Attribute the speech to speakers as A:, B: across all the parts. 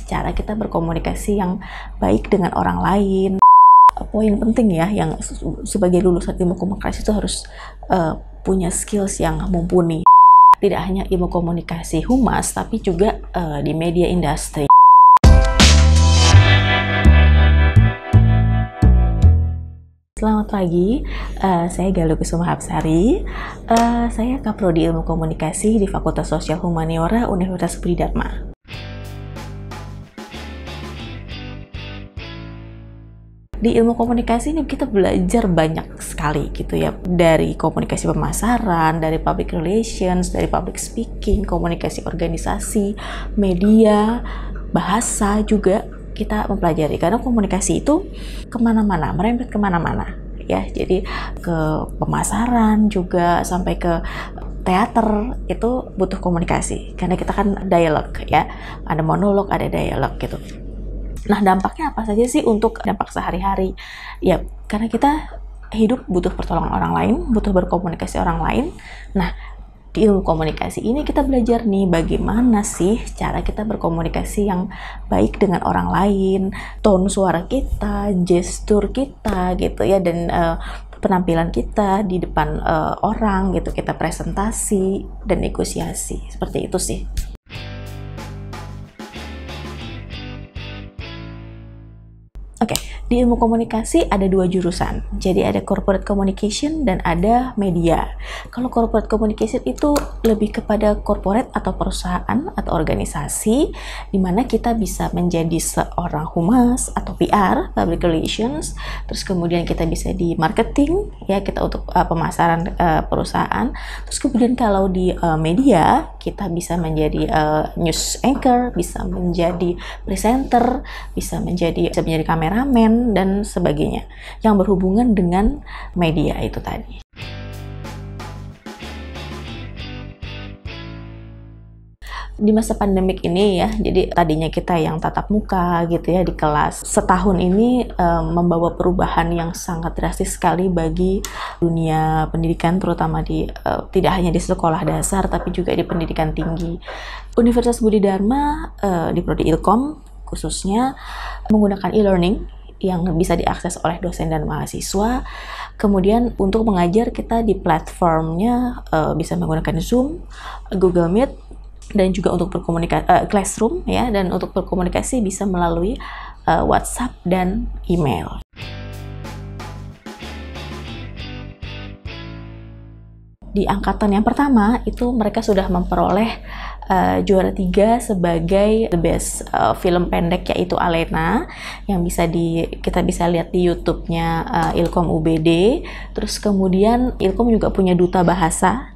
A: Cara kita berkomunikasi yang baik dengan orang lain. Poin penting ya, yang sebagai lulusan ilmu komunikasi itu harus punya skills yang mumpuni. Tidak hanya ilmu komunikasi humas, tapi juga di media industri. Selamat pagi, saya Galuh Kusuma Hapsari. Saya Kaprodi Ilmu Komunikasi di Fakultas Sosial Humaniora Universitas Budi Dharma. Di ilmu komunikasi ini kita belajar banyak sekali gitu ya, dari komunikasi pemasaran, dari public relations, dari public speaking, komunikasi organisasi, media, bahasa juga kita mempelajari, karena komunikasi itu kemana-mana, merembet kemana-mana ya. Jadi ke pemasaran juga sampai ke teater itu butuh komunikasi, karena kita kan dialog ya, ada monolog, ada dialog gitu. Nah, dampaknya apa saja sih untuk dampak sehari-hari? Ya, karena kita hidup butuh pertolongan orang lain, butuh berkomunikasi orang lain. Nah, di ilmu komunikasi ini kita belajar nih bagaimana sih cara kita berkomunikasi yang baik dengan orang lain, tone suara kita, gestur kita gitu ya, dan penampilan kita di depan orang gitu, kita presentasi dan negosiasi. Seperti itu sih. Oke, di ilmu komunikasi ada dua jurusan. Jadi ada corporate communication dan ada media. Kalau corporate communication itu lebih kepada corporate atau perusahaan atau organisasi, di mana kita bisa menjadi seorang humas atau PR, public relations. Terus kemudian kita bisa di marketing, ya kita untuk pemasaran perusahaan. Terus kemudian kalau di media, kita bisa menjadi news anchor, bisa menjadi presenter, bisa menjadi kameramen dan sebagainya yang berhubungan dengan media itu tadi. Di masa pandemik ini ya, jadi tadinya kita yang tatap muka gitu ya di kelas, setahun ini membawa perubahan yang sangat drastis sekali bagi dunia pendidikan, terutama di tidak hanya di sekolah dasar tapi juga di pendidikan tinggi. Universitas Budi Dharma di Prodi Ilkom khususnya menggunakan e-learning yang bisa diakses oleh dosen dan mahasiswa. Kemudian untuk mengajar kita di platformnya bisa menggunakan Zoom, Google Meet, dan juga untuk berkomunikasi Classroom ya, dan untuk berkomunikasi bisa melalui WhatsApp dan email. Di angkatan yang pertama itu mereka sudah memperoleh juara 3 sebagai the best film pendek, yaitu Alena, yang kita bisa lihat di YouTube-nya Ilkom UBD. Terus kemudian Ilkom juga punya duta bahasa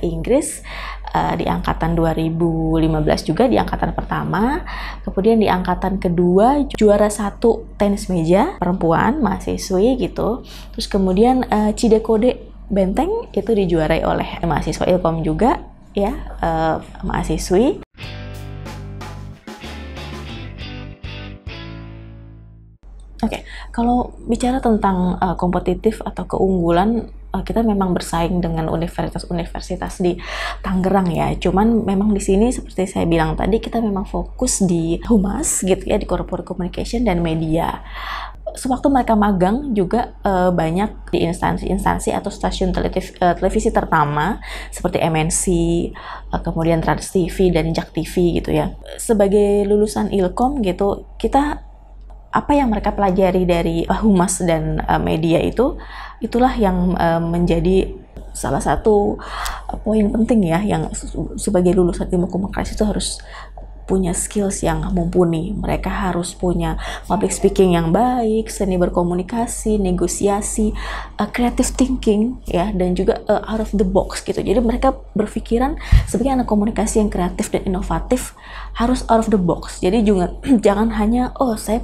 A: Inggris di angkatan 2015 juga, di angkatan pertama. Kemudian di angkatan kedua juara 1 tenis meja perempuan mahasiswi gitu. Terus kemudian Cidekode Benteng itu dijuarai oleh mahasiswa Ilkom juga ya, mahasiswi. Oke, kalau bicara tentang kompetitif atau keunggulan, kita memang bersaing dengan universitas-universitas di Tangerang ya. Cuman memang di sini seperti saya bilang tadi, kita memang fokus di humas gitu ya, di corporate communication dan media. Sewaktu mereka magang juga banyak di instansi-instansi atau stasiun televisi ternama seperti MNC, kemudian Trans TV dan Jak TV gitu ya. Sebagai lulusan Ilkom gitu, kita apa yang mereka pelajari dari humas dan media itulah yang menjadi salah satu poin penting ya, yang sebagai lulusan ilmu komunikasi itu harus punya skills yang mumpuni. Mereka harus punya public speaking yang baik, seni berkomunikasi, negosiasi, creative thinking ya, dan juga out of the box gitu. Jadi mereka berpikiran sebagai anak komunikasi yang kreatif dan inovatif harus out of the box. Jadi juga jangan hanya saya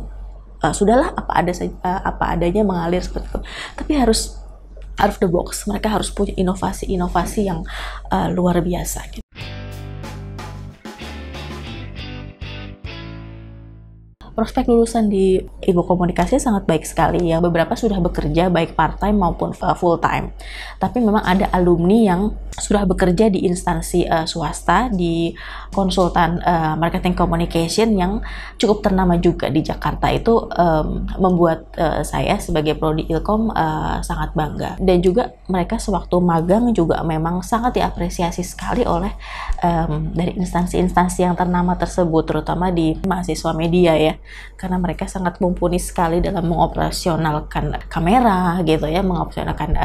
A: sudahlah apa adanya mengalir seperti itu, tapi harus out of the box. Mereka harus punya inovasi yang luar biasa gitu. Prospek lulusan di ilmu komunikasi sangat baik sekali ya. Beberapa sudah bekerja baik part-time maupun full-time. Tapi memang ada alumni yang sudah bekerja di instansi swasta, di konsultan marketing communication yang cukup ternama juga di Jakarta. Itu membuat saya sebagai prodi Ilkom sangat bangga. Dan juga mereka sewaktu magang juga memang sangat diapresiasi sekali oleh dari instansi-instansi yang ternama tersebut, terutama di mahasiswa media ya, karena mereka sangat mumpuni sekali dalam mengoperasionalkan kamera gitu ya, mengoperasionalkan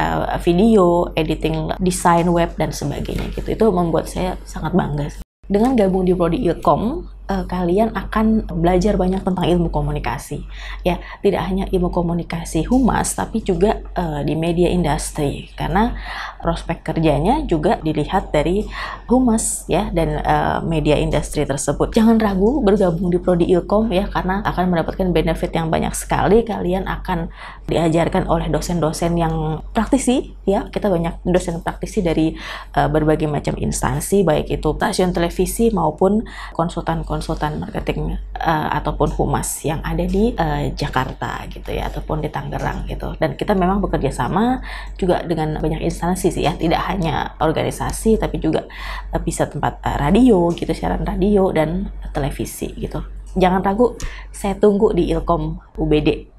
A: video, editing, desain web dan sebagainya gitu. Itu membuat saya sangat bangga. Dengan gabung di prodi Ilkom, kalian akan belajar banyak tentang ilmu komunikasi. Ya, tidak hanya ilmu komunikasi humas, tapi juga di media industri. Karena prospek kerjanya juga dilihat dari humas ya dan media industri tersebut. Jangan ragu bergabung di prodi Ilkom ya, karena akan mendapatkan benefit yang banyak sekali. Kalian akan diajarkan oleh dosen-dosen yang praktisi ya. Kita banyak dosen praktisi dari berbagai macam instansi, baik itu stasiun televisi maupun konsultan marketing ataupun humas yang ada di Jakarta gitu ya, ataupun di Tangerang gitu. Dan kita memang bekerja sama juga dengan banyak instansi sih ya, tidak hanya organisasi tapi juga bisa tempat radio gitu, siaran radio dan televisi gitu. Jangan ragu, saya tunggu di Ilkom UBD.